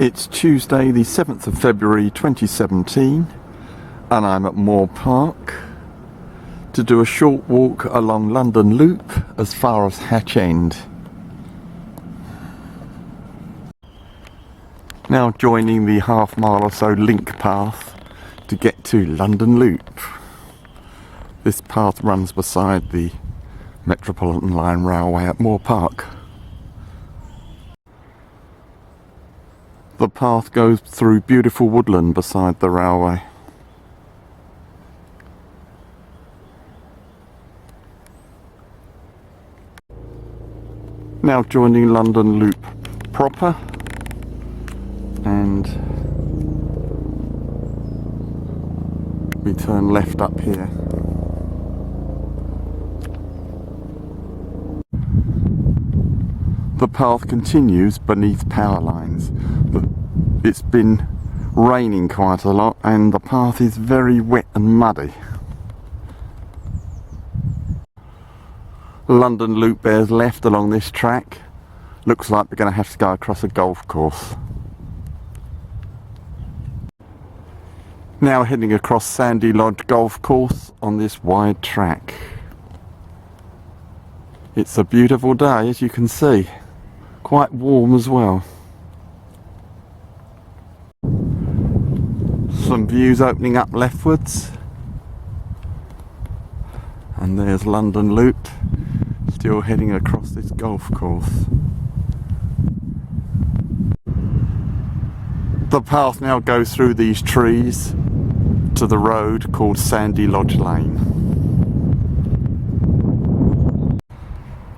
It's Tuesday the 7th of February 2017 and I'm at Moor Park to do a short walk along London Loop as far as Hatch End. Now joining the half-mile or so link path to get to London Loop. This path runs beside the Metropolitan Line Railway at Moor Park. The path goes through beautiful woodland beside the railway. Now joining London Loop proper, and we turn left up here. The path continues beneath power lines. It's been raining quite a lot and the path is very wet and muddy. London Loop bears left along this track. Looks like we're going to have to go across a golf course. Now heading across Sandy Lodge Golf Course on this wide track. It's a beautiful day, as you can see. Quite warm as well. Some views opening up leftwards. And there's London Loop, still heading across this golf course. The path now goes through these trees to the road called Sandy Lodge Lane.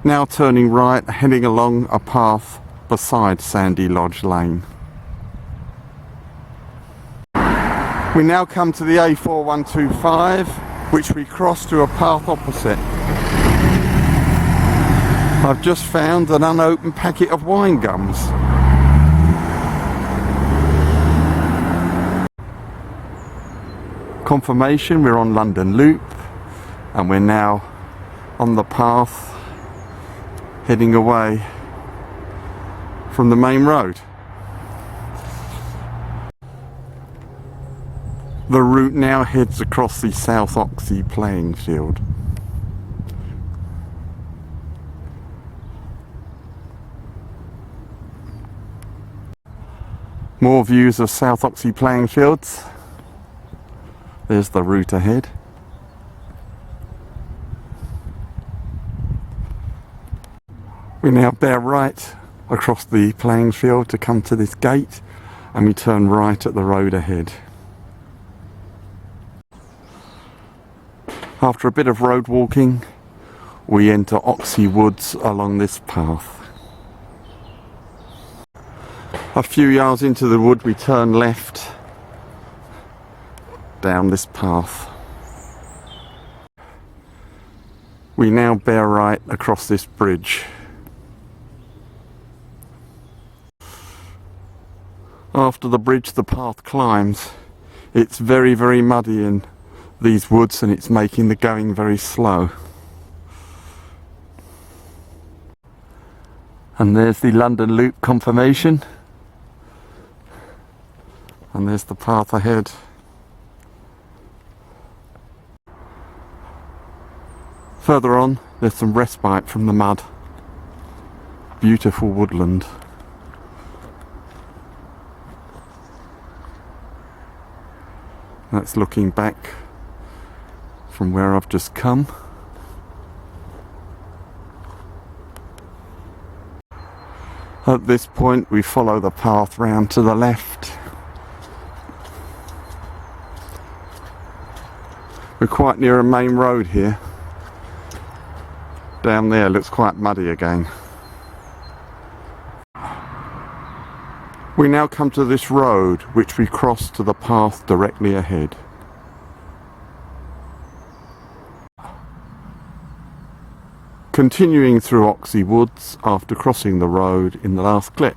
Now turning right, heading along a path beside Sandy Lodge Lane. We now come to the A4125, which we cross to a path opposite. I've just found an unopened packet of wine gums. Confirmation, we're on London Loop and we're now on the path heading away from the main road. The route now heads across the South Oxhey playing field. More views of South Oxhey playing fields. There's the route ahead. We now bear right across the playing field to come to this gate and we turn right at the road ahead. After a bit of road walking, we enter Oxhey Woods along this path. A few yards into the wood we turn left down this path. We now bear right across this bridge. After the bridge the path climbs. It's very, very muddy in these woods and it's making the going very slow. And there's the London Loop confirmation. And there's the path ahead. Further on, there's some respite from the mud. Beautiful woodland. That's looking back from where I've just come. At this point we follow the path round to the left. We're quite near a main road here. Down there looks quite muddy again. We now come to this road which we cross to the path directly ahead. Continuing through Oxhey Woods after crossing the road in the last clip.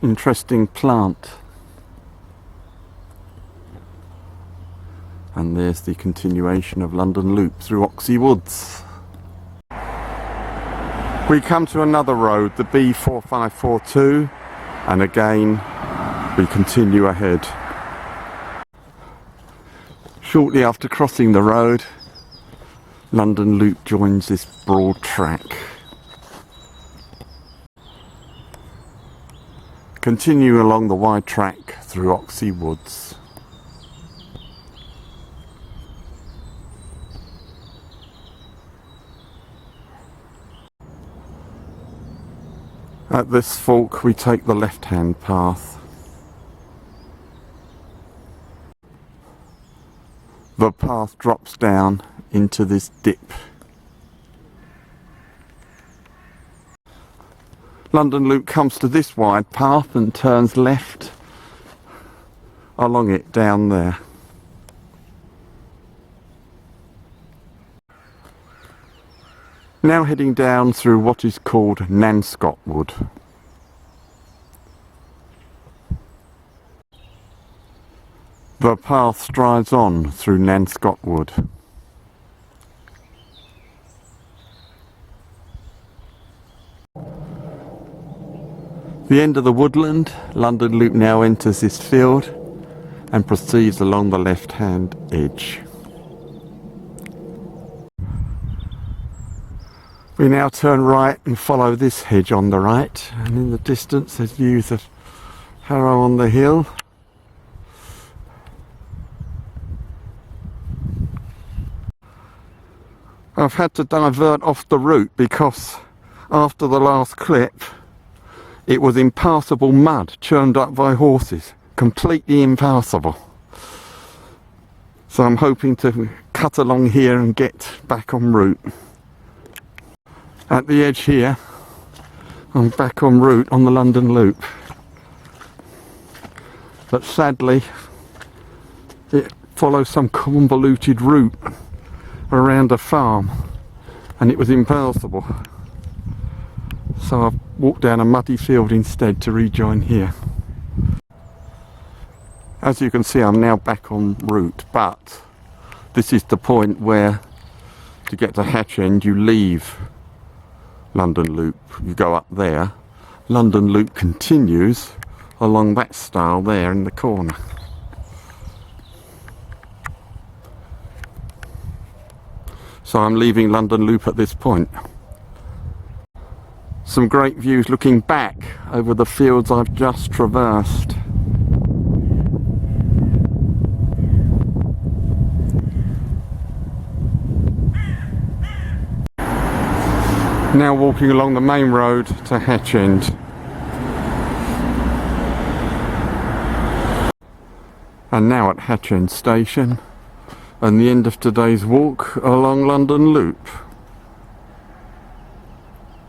Interesting plant. And there's the continuation of London Loop through Oxhey Woods. We come to another road, the B4542, and again we continue ahead. Shortly after crossing the road, London Loop joins this broad track. Continue along the wide track through Oxhey Woods. At this fork we take the left-hand path. The path drops down into this dip. London Loop comes to this wide path and turns left along it down there. Now heading down through what is called Nanscott Wood. The path strides on through Nanscott Wood. The end of the woodland, London Loop now enters this field and proceeds along the left-hand edge. We now turn right and follow this hedge on the right, and in the distance there's views of Harrow on the Hill. I've had to divert off the route because after the last clip it was impassable mud churned up by horses, completely impassable. So I'm hoping to cut along here and get back en route. At the edge here, I'm back en route on the London Loop. But sadly, it follows some convoluted route around a farm and it was impassable. So I've walked down a muddy field instead to rejoin here. As you can see, I'm now back en route, but this is the point where to get to Hatch End you leave London Loop. You go up there. London Loop continues along that stile there in the corner. So I'm leaving London Loop at this point. Some great views looking back over the fields I've just traversed. Now walking along the main road to Hatch End. And now at Hatch End Station and the end of today's walk along London Loop.